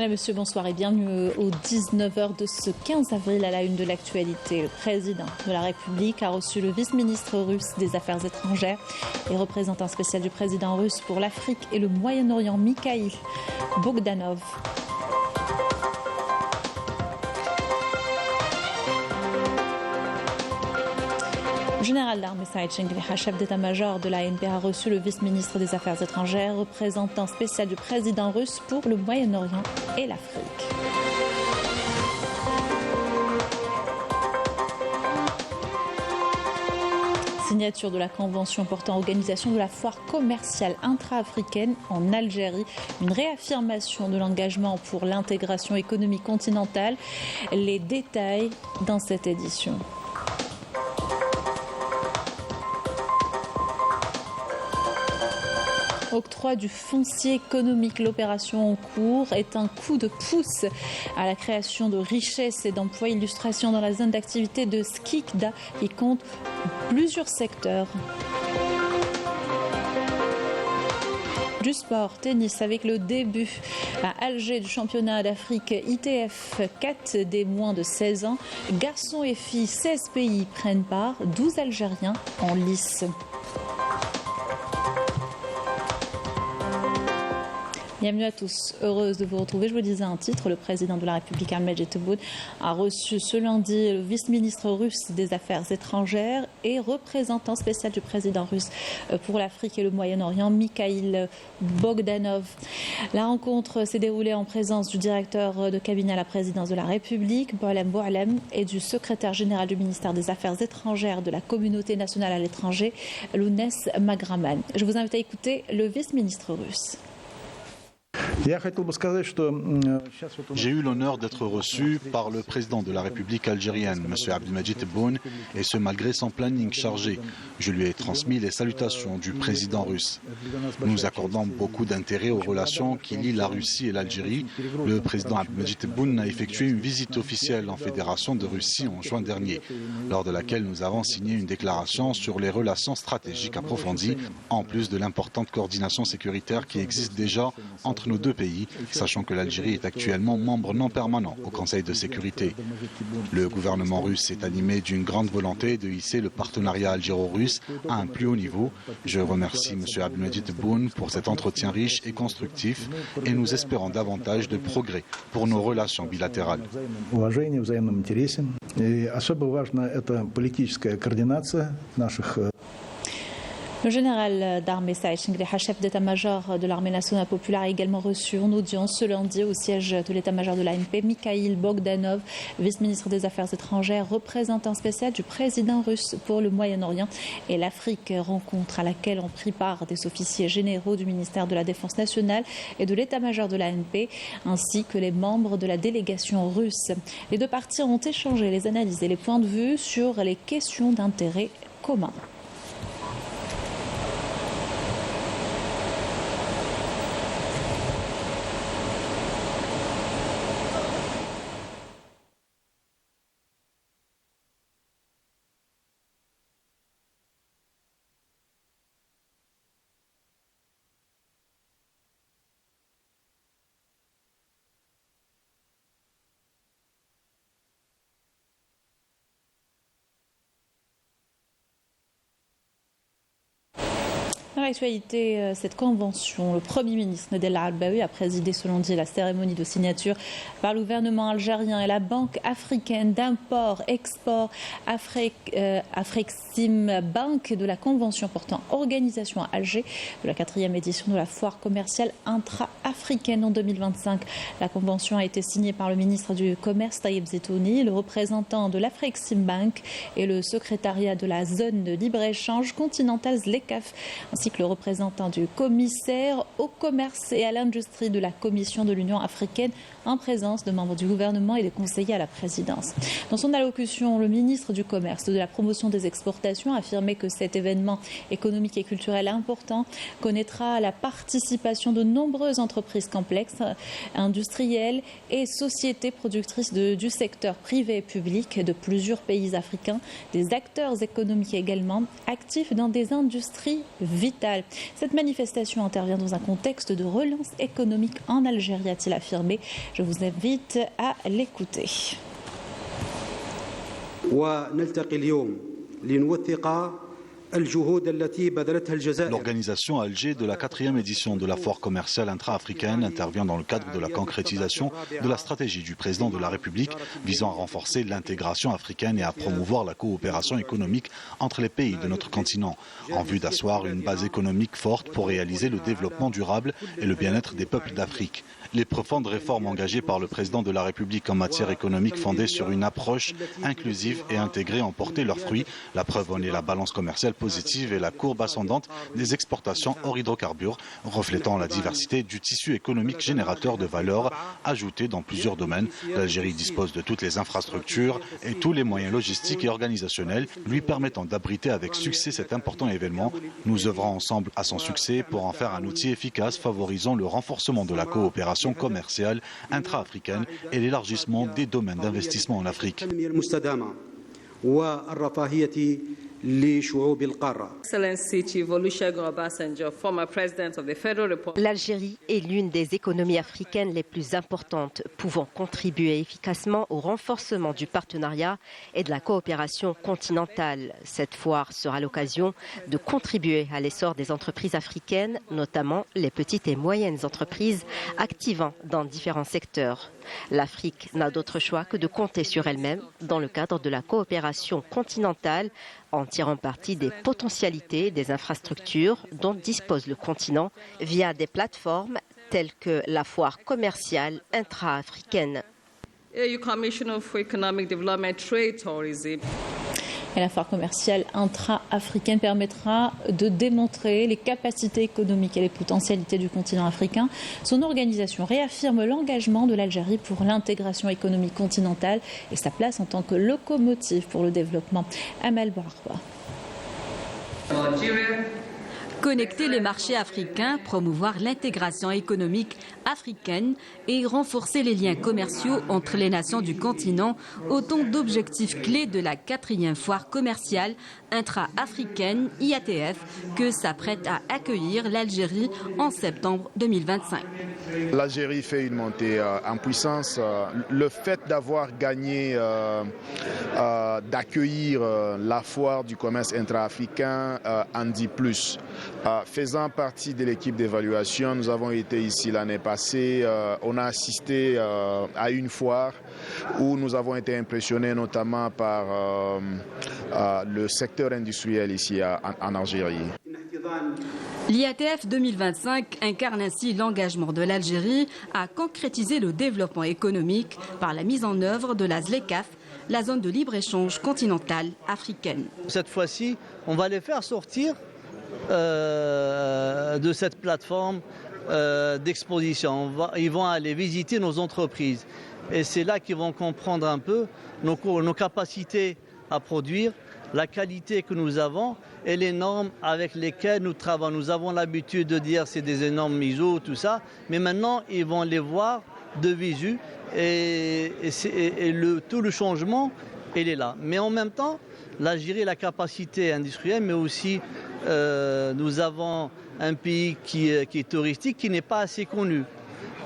Mesdames et messieurs, bonsoir et bienvenue aux 19h de ce 15 avril à la une de l'actualité. Le président de la République a reçu le vice-ministre russe des Affaires étrangères et représentant spécial du président russe pour l'Afrique et le Moyen-Orient, Mikhail Bogdanov. Le général d'armée Saïd Chengliha, chef d'état-major de la ANP, a reçu le vice-ministre des Affaires étrangères, représentant spécial du président russe pour le Moyen-Orient et l'Afrique. Signature de la convention portant organisation de la foire commerciale intra-africaine en Algérie, une réaffirmation de l'engagement pour l'intégration économique continentale. Les détails dans cette édition. Octroi du foncier économique, l'opération en cours est un coup de pouce à la création de richesses et d'emplois. Illustration dans la zone d'activité de Skikda qui compte plusieurs secteurs. Du sport, tennis, avec le début à Alger du championnat d'Afrique ITF 4 des moins de 16 ans. Garçons et filles, 16 pays prennent part, 12 Algériens en lice. Bienvenue à tous, heureuse de vous retrouver. Je vous disais un titre, le président de la République Ahmed Tebboune a reçu ce lundi le vice-ministre russe des Affaires étrangères et représentant spécial du président russe pour l'Afrique et le Moyen-Orient, Mikhail Bogdanov. La rencontre s'est déroulée en présence du directeur de cabinet à la présidence de la République, Boualem Boualem, et du secrétaire général du ministère des Affaires étrangères de la communauté nationale à l'étranger, Lounès Magraman. Je vous invite à écouter le vice-ministre russe. J'ai eu l'honneur d'être reçu par le président de la République algérienne, M. Abdelmadjid Tebboune, et ce malgré son planning chargé. Je lui ai transmis les salutations du président russe. Nous accordons beaucoup d'intérêt aux relations qui lient la Russie et l'Algérie. Le président Abdelmadjid Tebboune a effectué une visite officielle en Fédération de Russie en juin dernier, lors de laquelle nous avons signé une déclaration sur les relations stratégiques approfondies, en plus de l'importante coordination sécuritaire qui existe déjà entre nos deux pays, sachant que l'Algérie est actuellement membre non permanent au Conseil de sécurité. Le gouvernement russe est animé d'une grande volonté de hisser le partenariat algéro-russe à un plus haut niveau. Je remercie M. Abdelmadjid Tebboune pour cet entretien riche et constructif et nous espérons davantage de progrès pour nos relations bilatérales. Le général d'armée Saïd Chengliha, chef d'état-major de l'armée nationale populaire, a également reçu en audience ce lundi au siège de l'état-major de l'ANP Mikhail Bogdanov, vice-ministre des Affaires étrangères, représentant spécial du président russe pour le Moyen-Orient et l'Afrique, rencontre à laquelle ont pris part des officiers généraux du ministère de la Défense nationale et de l'état-major de l'ANP, ainsi que les membres de la délégation russe. Les deux parties ont échangé les analyses et les points de vue sur les questions d'intérêt commun. Dans l'actualité, cette convention, le Premier ministre Nadel Al-Baoui a présidé ce lundi la cérémonie de signature par le gouvernement algérien et la Banque africaine d'import-export Afrexim Bank de la convention portant organisation à Alger de la 4e édition de la foire commerciale intra-africaine en 2025. La convention a été signée par le ministre du Commerce Taïeb Zetouni, le représentant de l'Afrexim Bank et le secrétariat de la zone de libre-échange continentale ZLECAf, ainsi que le représentant du commissaire au commerce et à l'industrie de la Commission de l'Union africaine, en présence de membres du gouvernement et des conseillers à la présidence. Dans son allocution, le ministre du Commerce et de la Promotion des exportations a affirmé que cet événement économique et culturel important connaîtra la participation de nombreuses entreprises complexes, industrielles et sociétés productrices du secteur privé et public de plusieurs pays africains, des acteurs économiques également actifs dans des industries vitales. digitale. Cette manifestation intervient dans un contexte de relance économique en Algérie, a-t-il affirmé. Je vous invite à l'écouter. L'organisation à Alger de la 4e édition de la foire commerciale intra-africaine intervient dans le cadre de la concrétisation de la stratégie du président de la République visant à renforcer l'intégration africaine et à promouvoir la coopération économique entre les pays de notre continent, en vue d'asseoir une base économique forte pour réaliser le développement durable et le bien-être des peuples d'Afrique. Les profondes réformes engagées par le président de la République en matière économique fondées sur une approche inclusive et intégrée ont porté leurs fruits. La preuve en est la balance commerciale positive et la courbe ascendante des exportations hors hydrocarbures, reflétant la diversité du tissu économique générateur de valeur ajoutée dans plusieurs domaines. L'Algérie dispose de toutes les infrastructures et tous les moyens logistiques et organisationnels lui permettant d'abriter avec succès cet important événement. Nous œuvrons ensemble à son succès pour en faire un outil efficace favorisant le renforcement de la coopération commerciale intra-africaine et l'élargissement des domaines d'investissement en Afrique. L'Algérie est l'une des économies africaines les plus importantes, pouvant contribuer efficacement au renforcement du partenariat et de la coopération continentale. Cette foire sera l'occasion de contribuer à l'essor des entreprises africaines, notamment les petites et moyennes entreprises activant dans différents secteurs. L'Afrique n'a d'autre choix que de compter sur elle-même dans le cadre de la coopération continentale en tirant parti des potentialités des infrastructures dont dispose le continent via des plateformes telles que la foire commerciale intra-africaine. Et la foire commerciale intra-africaine permettra de démontrer les capacités économiques et les potentialités du continent africain. Son organisation réaffirme l'engagement de l'Algérie pour l'intégration économique continentale et sa place en tant que locomotive pour le développement. Amel Bouraqoua. Connecter les marchés africains, promouvoir l'intégration économique africaine et renforcer les liens commerciaux entre les nations du continent, autant d'objectifs clés de la 4e foire commerciale intra-africaine IATF que s'apprête à accueillir l'Algérie en septembre 2025. L'Algérie fait une montée en puissance. Le fait d'avoir gagné, d'accueillir la foire du commerce intra-africain en dit plus. Faisant partie de l'équipe d'évaluation, nous avons été ici l'année passée. On a assisté à une foire où nous avons été impressionnés notamment par le secteur industriel ici en Algérie. L'IATF 2025 incarne ainsi l'engagement de l'Algérie à concrétiser le développement économique par la mise en œuvre de la ZLECAf, la zone de libre-échange continentale africaine. Cette fois-ci, on va les faire sortir de cette plateforme d'exposition. Ils vont aller visiter nos entreprises. Et c'est là qu'ils vont comprendre un peu nos capacités à produire, la qualité que nous avons et les normes avec lesquelles nous travaillons. Nous avons l'habitude de dire c'est des énormes ISO, tout ça, mais maintenant ils vont les voir de visu et tout le changement, il est là. Mais en même temps, l'Algérie a la capacité industrielle, mais aussi nous avons un pays qui est touristique, qui n'est pas assez connu.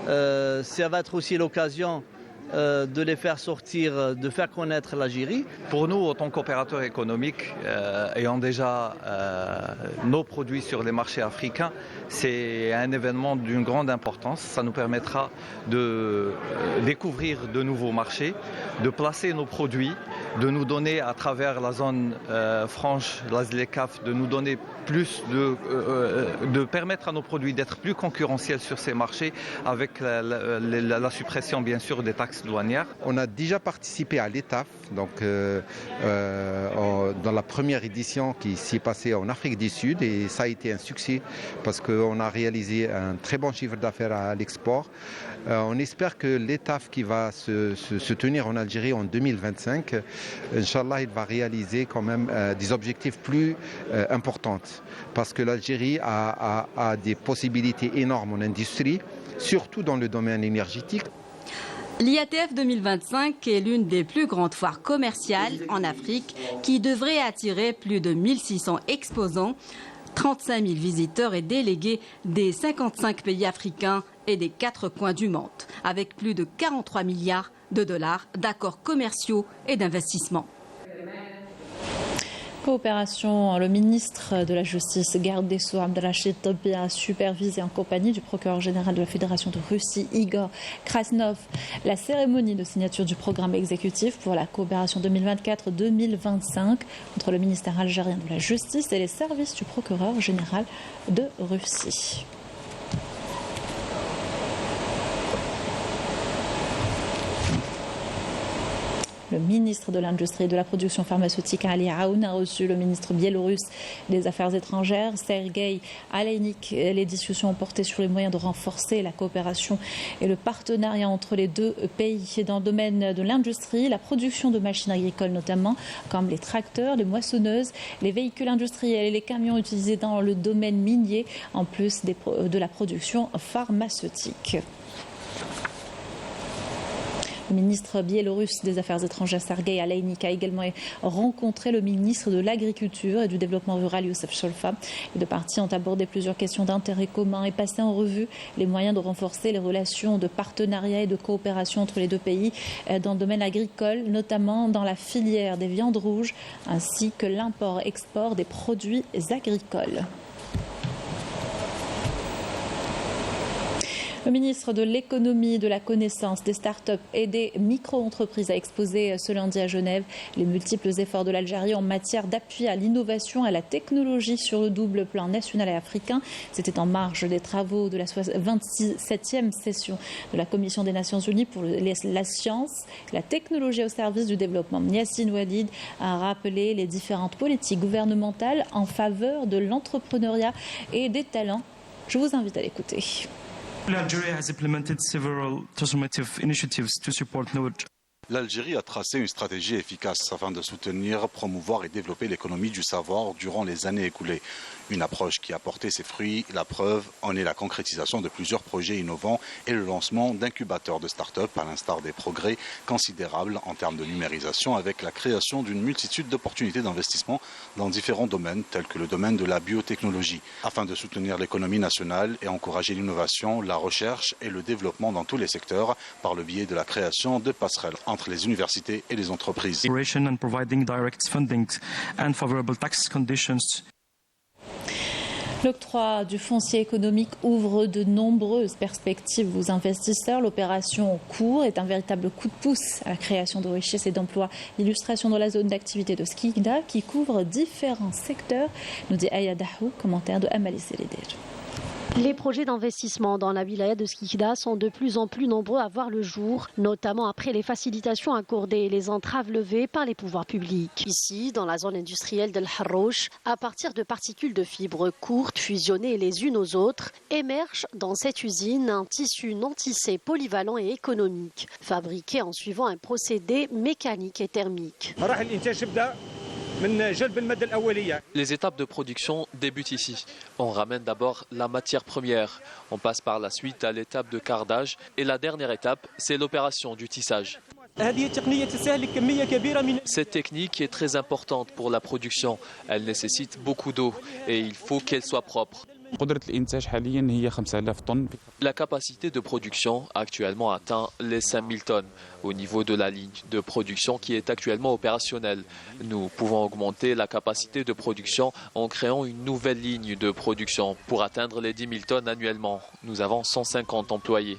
Ça va être aussi l'occasion de les faire sortir, de faire connaître l'Algérie. Pour nous, en tant qu'opérateurs économiques, ayant déjà nos produits sur les marchés africains, c'est un événement d'une grande importance. Ça nous permettra de découvrir de nouveaux marchés, de placer nos produits, de nous donner à travers la zone franche, la ZLECAf, de nous donner plus de permettre à nos produits d'être plus concurrentiels sur ces marchés avec la suppression bien sûr des taxes douanières. On a déjà participé à l'ETAF, donc dans la première édition qui s'est passée en Afrique du Sud, et ça a été un succès parce qu'on a réalisé un très bon chiffre d'affaires à l'export. On espère que l'ETAF qui va se tenir en Algérie en 2025, Inch'Allah, il va réaliser quand même des objectifs plus importants parce que l'Algérie a des possibilités énormes en industrie, surtout dans le domaine énergétique. L'IATF 2025 est l'une des plus grandes foires commerciales en Afrique qui devrait attirer plus de 1600 exposants. 35 000 visiteurs et délégués des 55 pays africains et des 4 coins du monde, avec plus de 43 milliards de dollars d'accords commerciaux et d'investissements. Coopération, le ministre de la Justice, garde des Sceaux, Abdelrachid Tobbi, a supervisé en compagnie du procureur général de la Fédération de Russie, Igor Krasnov, la cérémonie de signature du programme exécutif pour la coopération 2024-2025 entre le ministère algérien de la Justice et les services du procureur général de Russie. Le ministre de l'Industrie et de la Production pharmaceutique, Ali Aoun, a reçu le ministre biélorusse des Affaires étrangères, Sergei Aleinik. Les discussions ont porté sur les moyens de renforcer la coopération et le partenariat entre les deux pays dans le domaine de l'industrie, la production de machines agricoles notamment, comme les tracteurs, les moissonneuses, les véhicules industriels et les camions utilisés dans le domaine minier, en plus de la production pharmaceutique. Le ministre biélorusse des Affaires étrangères, Sergei Aleinik, a également rencontré le ministre de l'Agriculture et du Développement rural, Youssef Cholfa. Les deux parties ont abordé plusieurs questions d'intérêt commun et passé en revue les moyens de renforcer les relations de partenariat et de coopération entre les deux pays dans le domaine agricole, notamment dans la filière des viandes rouges, ainsi que l'import-export des produits agricoles. Le ministre de l'économie, de la connaissance, des start-up et des micro-entreprises a exposé ce lundi à Genève les multiples efforts de l'Algérie en matière d'appui à l'innovation et à la technologie sur le double plan national et africain. C'était en marge des travaux de la 27e session de la Commission des Nations Unies pour la science, la technologie au service du développement. Yassine Ouadid a rappelé les différentes politiques gouvernementales en faveur de l'entrepreneuriat et des talents. Je vous invite à l'écouter. L'Algérie a tracé une stratégie efficace afin de soutenir, promouvoir et développer l'économie du savoir durant les années écoulées. Une approche qui a porté ses fruits. La preuve en est la concrétisation de plusieurs projets innovants et le lancement d'incubateurs de start-up, à l'instar des progrès considérables en termes de numérisation, avec la création d'une multitude d'opportunités d'investissement dans différents domaines, tels que le domaine de la biotechnologie, afin de soutenir l'économie nationale et encourager l'innovation, la recherche et le développement dans tous les secteurs par le biais de la création de passerelles entre les universités et les entreprises. L'octroi du foncier économique ouvre de nombreuses perspectives aux investisseurs. L'opération en cours est un véritable coup de pouce à la création de richesses et d'emplois. Illustration dans la zone d'activité de Skikda qui couvre différents secteurs, nous dit Aya Dahou, commentaire de Amalie Séléder. Les projets d'investissement dans la wilaya de Skikda sont de plus en plus nombreux à voir le jour, notamment après les facilitations accordées et les entraves levées par les pouvoirs publics. Ici, dans la zone industrielle de l'Harrouch, à partir de particules de fibres courtes fusionnées les unes aux autres, émerge dans cette usine un tissu non tissé polyvalent et économique, fabriqué en suivant un procédé mécanique et thermique. Les étapes de production débutent ici. On ramène d'abord la matière première. On passe par la suite à l'étape de cardage. Et la dernière étape, c'est l'opération du tissage. Cette technique est très importante pour la production. Elle nécessite beaucoup d'eau et il faut qu'elle soit propre. La capacité de production actuellement atteint les 5000 tonnes au niveau de la ligne de production qui est actuellement opérationnelle. Nous pouvons augmenter la capacité de production en créant une nouvelle ligne de production pour atteindre les 10 000 tonnes annuellement. Nous avons 150 employés.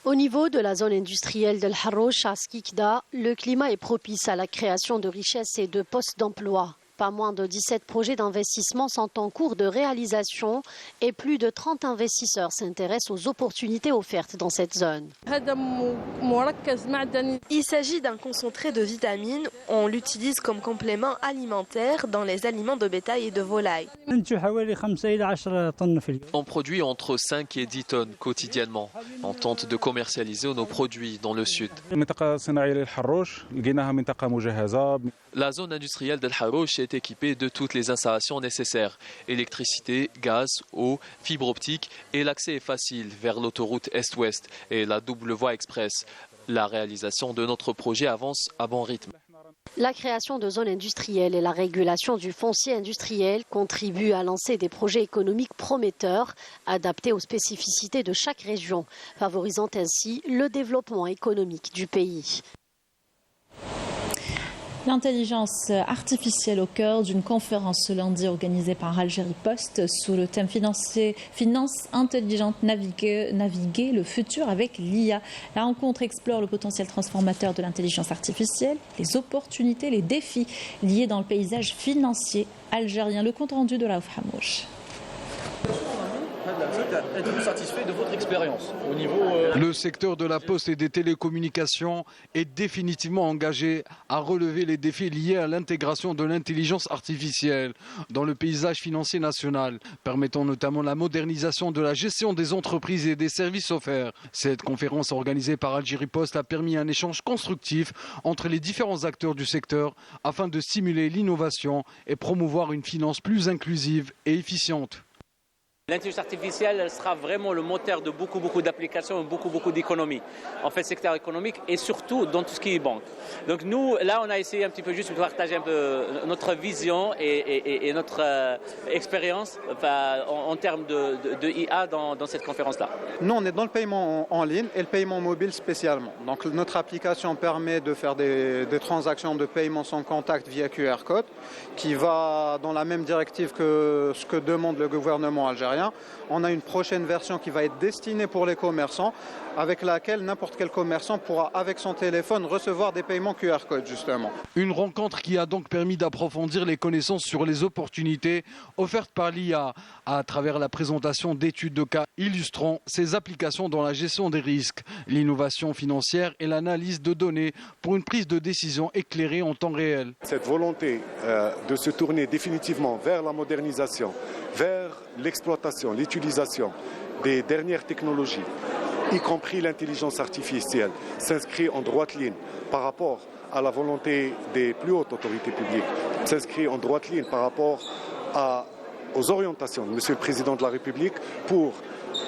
Au niveau de la zone industrielle de l'Harrouch à Skikda, le climat est propice à la création de richesses et de postes d'emploi. Pas moins de 17 projets d'investissement sont en cours de réalisation et plus de 30 investisseurs s'intéressent aux opportunités offertes dans cette zone. Il s'agit d'un concentré de vitamines. On l'utilise comme complément alimentaire dans les aliments de bétail et de volaille. On produit entre 5 et 10 tonnes quotidiennement. On tente de commercialiser nos produits dans le sud. La zone industrielle d'El Harrouch est équipée de toutes les installations nécessaires. Électricité, gaz, eau, fibre optique et l'accès est facile vers l'autoroute Est-Ouest et la double voie express. La réalisation de notre projet avance à bon rythme. La création de zones industrielles et la régulation du foncier industriel contribuent à lancer des projets économiques prometteurs, adaptés aux spécificités de chaque région, favorisant ainsi le développement économique du pays. L'intelligence artificielle au cœur d'une conférence ce lundi organisée par Algérie Post sous le thème finance intelligente, naviguer le futur avec l'IA. La rencontre explore le potentiel transformateur de l'intelligence artificielle, les opportunités, les défis liés dans le paysage financier algérien. Le compte rendu de Raouf Hamouche. Êtes-vous satisfait de votre expérience au niveau Le secteur de la poste et des télécommunications est définitivement engagé à relever les défis liés à l'intégration de l'intelligence artificielle dans le paysage financier national, permettant notamment la modernisation de la gestion des entreprises et des services offerts. Cette conférence organisée par Algérie Post a permis un échange constructif entre les différents acteurs du secteur afin de stimuler l'innovation et promouvoir une finance plus inclusive et efficiente. L'intelligence artificielle, elle sera vraiment le moteur de beaucoup d'applications et beaucoup d'économies. En fait, secteur économique et surtout dans tout ce qui est banque. Donc nous, là, on a essayé un petit peu juste de partager un peu notre vision et notre expérience en termes de IA dans cette conférence-là. Nous, on est dans le paiement en ligne et le paiement mobile spécialement. Donc notre application permet de faire des transactions de paiement sans contact via QR code qui va dans la même directive que ce que demande le gouvernement algérien. On a une prochaine version qui va être destinée pour les commerçants, avec laquelle n'importe quel commerçant pourra, avec son téléphone, recevoir des paiements QR code, justement. Une rencontre qui a donc permis d'approfondir les connaissances sur les opportunités offertes par l'IA à travers la présentation d'études de cas illustrant ses applications dans la gestion des risques, l'innovation financière et l'analyse de données pour une prise de décision éclairée en temps réel. Cette volonté de se tourner définitivement vers la modernisation, vers l'exploitation, l'utilisation des dernières technologies, y compris l'intelligence artificielle, s'inscrit en droite ligne par rapport à la volonté des plus hautes autorités publiques, s'inscrit en droite ligne par rapport aux orientations de M. le Président de la République pour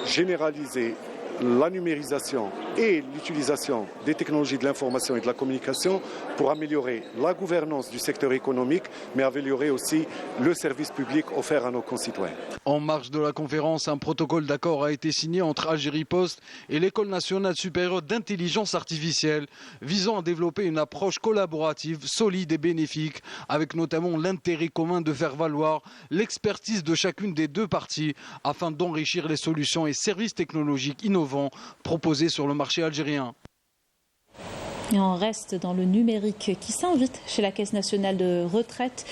généraliser la numérisation et l'utilisation des technologies de l'information et de la communication pour améliorer la gouvernance du secteur économique, mais améliorer aussi le service public offert à nos concitoyens. En marge de la conférence, un protocole d'accord a été signé entre Algérie Post et l'École nationale supérieure d'intelligence artificielle, visant à développer une approche collaborative, solide et bénéfique, avec notamment l'intérêt commun de faire valoir l'expertise de chacune des deux parties, afin d'enrichir les solutions et services technologiques innovants proposés sur le marché algérien. Et on reste dans le numérique qui s'invite chez la Caisse nationale de retraite.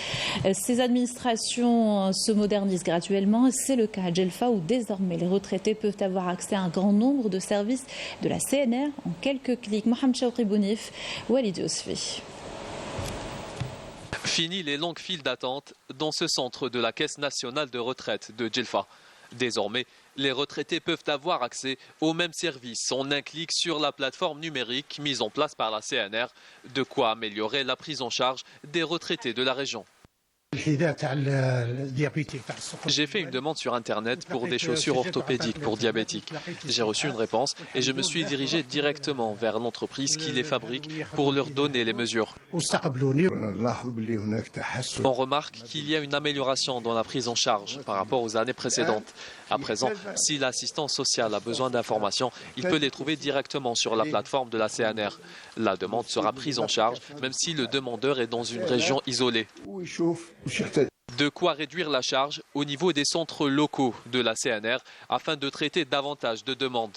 Ces administrations se modernisent graduellement. C'est le cas à Djelfa où désormais les retraités peuvent avoir accès à un grand nombre de services de la CNR en quelques clics. Mohamed Chaouri Bounif, Walid Yousfi. Fini les longues files d'attente dans ce centre de la Caisse nationale de retraite de Djelfa. Désormais, les retraités peuvent avoir accès aux mêmes services en un clic sur la plateforme numérique mise en place par la CNR, de quoi améliorer la prise en charge des retraités de la région. J'ai fait une demande sur Internet pour des chaussures orthopédiques pour diabétiques. J'ai reçu une réponse et je me suis dirigé directement vers l'entreprise qui les fabrique pour leur donner les mesures. On remarque qu'il y a une amélioration dans la prise en charge par rapport aux années précédentes. À présent, si l'assistant social a besoin d'informations, il peut les trouver directement sur la plateforme de la CNR. La demande sera prise en charge même si le demandeur est dans une région isolée. De quoi réduire la charge au niveau des centres locaux de la CNR afin de traiter davantage de demandes.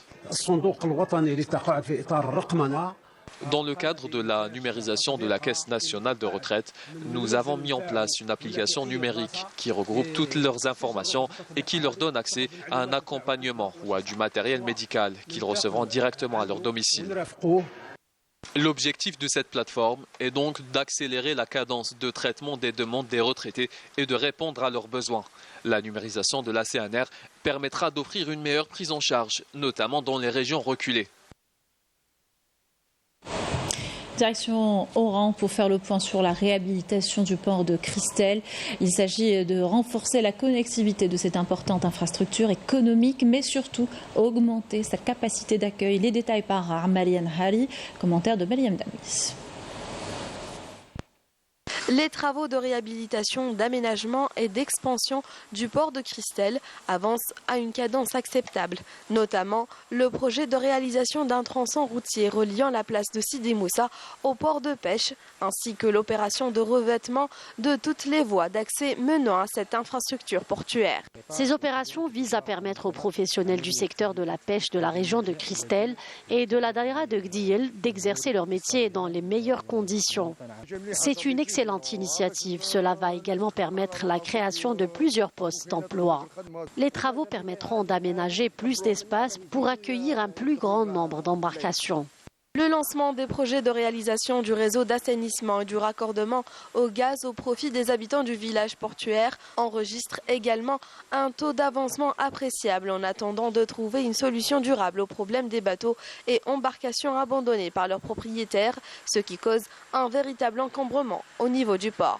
Dans le cadre de la numérisation de la Caisse nationale de retraite, nous avons mis en place une application numérique qui regroupe toutes leurs informations et qui leur donne accès à un accompagnement ou à du matériel médical qu'ils recevront directement à leur domicile. L'objectif de cette plateforme est donc d'accélérer la cadence de traitement des demandes des retraités et de répondre à leurs besoins. La numérisation de la CNR permettra d'offrir une meilleure prise en charge, notamment dans les régions reculées. Direction Oran pour faire le point sur la réhabilitation du port de Christelle. Il s'agit de renforcer la connectivité de cette importante infrastructure économique, mais surtout augmenter sa capacité d'accueil. Les détails par Armalian Hari, commentaire de Mariam Damis. Les travaux de réhabilitation, d'aménagement et d'expansion du port de Christelle avancent à une cadence acceptable, notamment le projet de réalisation d'un tronçon routier reliant la place de Sidi Moussa au port de pêche, ainsi que l'opération de revêtement de toutes les voies d'accès menant à cette infrastructure portuaire. Ces opérations visent à permettre aux professionnels du secteur de la pêche de la région de Christelle et de la daïra de Gdiyel d'exercer leur métier dans les meilleures conditions. C'est une excellente initiative. Cela va également permettre la création de plusieurs postes d'emploi. Les travaux permettront d'aménager plus d'espace pour accueillir un plus grand nombre d'embarcations. Le lancement des projets de réalisation du réseau d'assainissement et du raccordement au gaz au profit des habitants du village portuaire enregistre également un taux d'avancement appréciable en attendant de trouver une solution durable au problème des bateaux et embarcations abandonnés par leurs propriétaires, ce qui cause un véritable encombrement au niveau du port.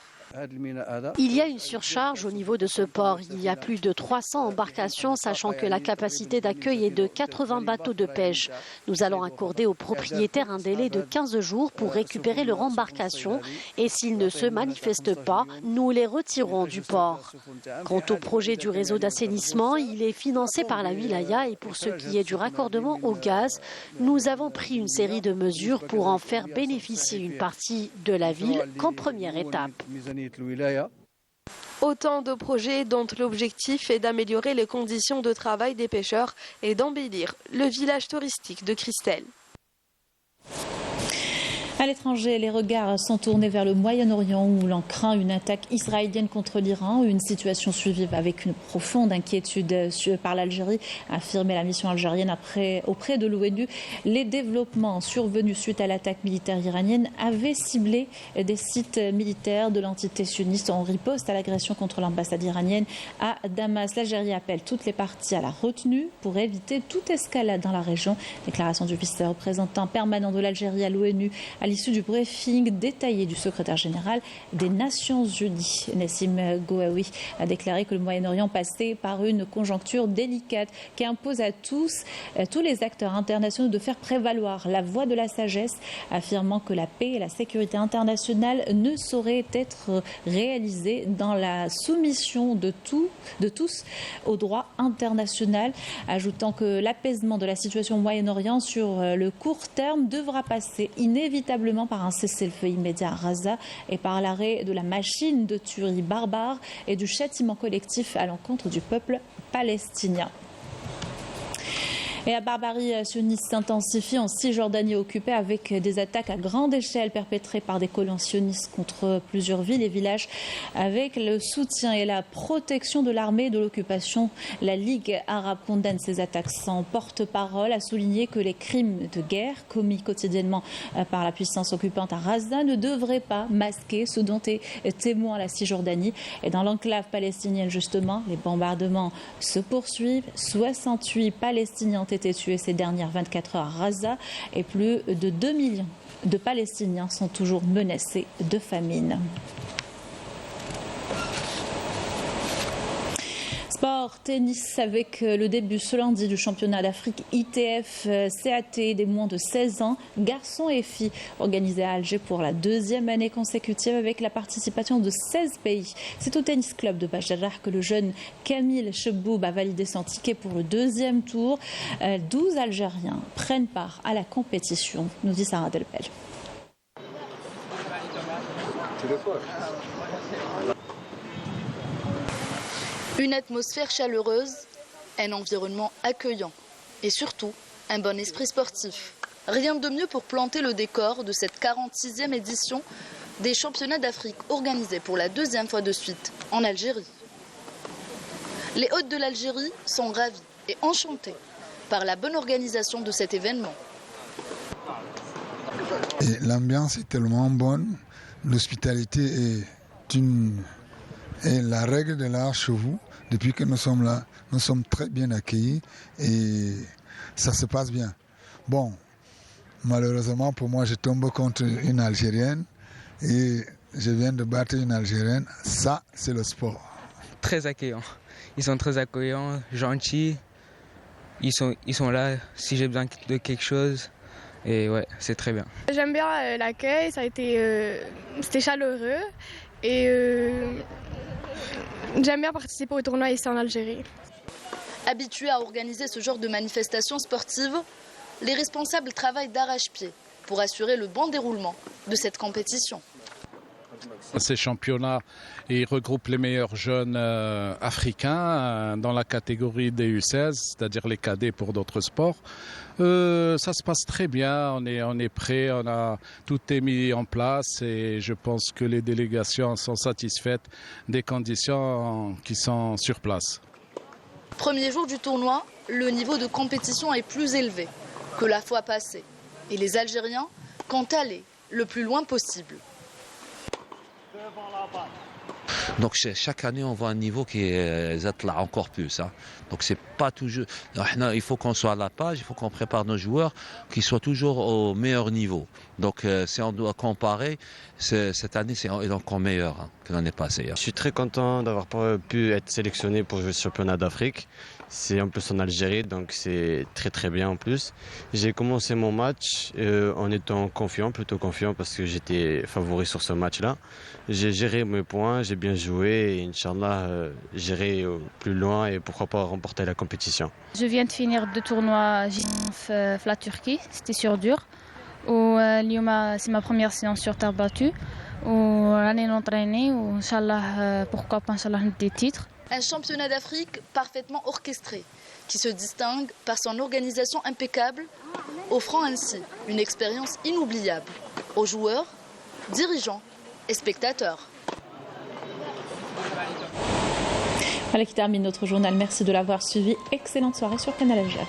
Il y a une surcharge au niveau de ce port. Il y a plus de 300 embarcations, sachant que la capacité d'accueil est de 80 bateaux de pêche. Nous allons accorder aux propriétaires un délai de 15 jours pour récupérer leur embarcation et s'ils ne se manifestent pas, nous les retirerons du port. Quant au projet du réseau d'assainissement, il est financé par la wilaya et pour ce qui est du raccordement au gaz, nous avons pris une série de mesures pour en faire bénéficier une partie de la ville qu'en première étape. Autant de projets dont l'objectif est d'améliorer les conditions de travail des pêcheurs et d'embellir le village touristique de Christelle. À l'étranger, les regards sont tournés vers le Moyen-Orient où l'on craint une attaque israélienne contre l'Iran, une situation suivie avec une profonde inquiétude par l'Algérie, a affirmé la mission algérienne auprès de l'ONU. Les développements survenus suite à l'attaque militaire iranienne avaient ciblé des sites militaires de l'entité sioniste en riposte à l'agression contre l'ambassade iranienne à Damas. L'Algérie appelle toutes les parties à la retenue pour éviter toute escalade dans la région. Déclaration du vice-représentant permanent de l'Algérie à l'ONU à l'issue du briefing détaillé du secrétaire général des Nations Unies. Nassim Gouaoui a déclaré que le Moyen-Orient passait par une conjoncture délicate qui impose à tous les acteurs internationaux de faire prévaloir la voie de la sagesse, affirmant que la paix et la sécurité internationale ne sauraient être réalisées dans la soumission de tous au droit international, ajoutant que l'apaisement de la situation au Moyen-Orient sur le court terme devra passer inévitablement par un cessez-le-feu immédiat à Gaza et par l'arrêt de la machine de tuerie barbare et du châtiment collectif à l'encontre du peuple palestinien. Et la barbarie sioniste s'intensifie en Cisjordanie occupée avec des attaques à grande échelle perpétrées par des colons sionistes contre plusieurs villes et villages avec le soutien et la protection de l'armée de l'occupation. La Ligue arabe condamne ces attaques sans porte-parole, a souligné que les crimes de guerre commis quotidiennement par la puissance occupante à Gaza ne devraient pas masquer ce dont est témoin la Cisjordanie. Et dans l'enclave palestinienne justement, les bombardements se poursuivent. 68 Palestiniens ont été tués ces dernières 24 heures à Gaza et plus de 2 millions de Palestiniens sont toujours menacés de famine. Sport, tennis avec le début ce lundi du championnat d'Afrique ITF CAT des moins de 16 ans, garçons et filles, organisé à Alger pour la deuxième année consécutive avec la participation de 16 pays. C'est au tennis club de Bajdarah que le jeune Kamil Cheboub a validé son ticket pour le deuxième tour. 12 Algériens prennent part à la compétition, nous dit Sarah Delpel. Une atmosphère chaleureuse, un environnement accueillant et surtout un bon esprit sportif. Rien de mieux pour planter le décor de cette 46e édition des championnats d'Afrique organisés pour la deuxième fois de suite en Algérie. Les hôtes de l'Algérie sont ravis et enchantés par la bonne organisation de cet événement. L'ambiance est tellement bonne, l'hospitalité est la règle de l'art chez vous. Depuis que nous sommes là, nous sommes très bien accueillis et ça se passe bien. Bon, malheureusement pour moi, je tombe contre une Algérienne et je viens de battre une Algérienne. Ça, c'est le sport. Très accueillants. Ils sont très accueillants, gentils. Ils sont là si j'ai besoin de quelque chose. Et ouais, c'est très bien. J'aime bien l'accueil, c'était chaleureux et j'aime bien participer au tournoi ici en Algérie. Habitués à organiser ce genre de manifestations sportives, les responsables travaillent d'arrache-pied pour assurer le bon déroulement de cette compétition. Ces championnats regroupent les meilleurs jeunes africains dans la catégorie des U16, c'est-à-dire les cadets pour d'autres sports. Ça se passe très bien, on est prêt, tout est mis en place et je pense que les délégations sont satisfaites des conditions qui sont sur place. Premier jour du tournoi, le niveau de compétition est plus élevé que la fois passée et les Algériens comptent aller le plus loin possible. Donc chaque année, on voit un niveau qui est encore plus. Donc c'est pas toujours. Il faut qu'on soit à la page, il faut qu'on prépare nos joueurs, qu'ils soient toujours au meilleur niveau. Donc si on doit comparer, cette année c'est encore meilleur que l'année passée. Je suis très content d'avoir pu être sélectionné pour jouer le championnat d'Afrique. C'est en plus en Algérie, donc c'est très très bien en plus. J'ai commencé mon match en étant plutôt confiant parce que j'étais favori sur ce match-là. J'ai géré mes points, j'ai bien joué et Inch'Allah, j'irai plus loin et pourquoi pas remporter la compétition. Je viens de finir 2 tournois la Turquie, c'était sur dur. C'est ma première séance sur terre battue. L'année d'entraîner, Inch'Allah, pourquoi pas Inch'Allah des titres. Un championnat d'Afrique parfaitement orchestré, qui se distingue par son organisation impeccable, offrant ainsi une expérience inoubliable aux joueurs, dirigeants et spectateurs. Voilà qui termine notre journal. Merci de l'avoir suivi. Excellente soirée sur Canal Algérie.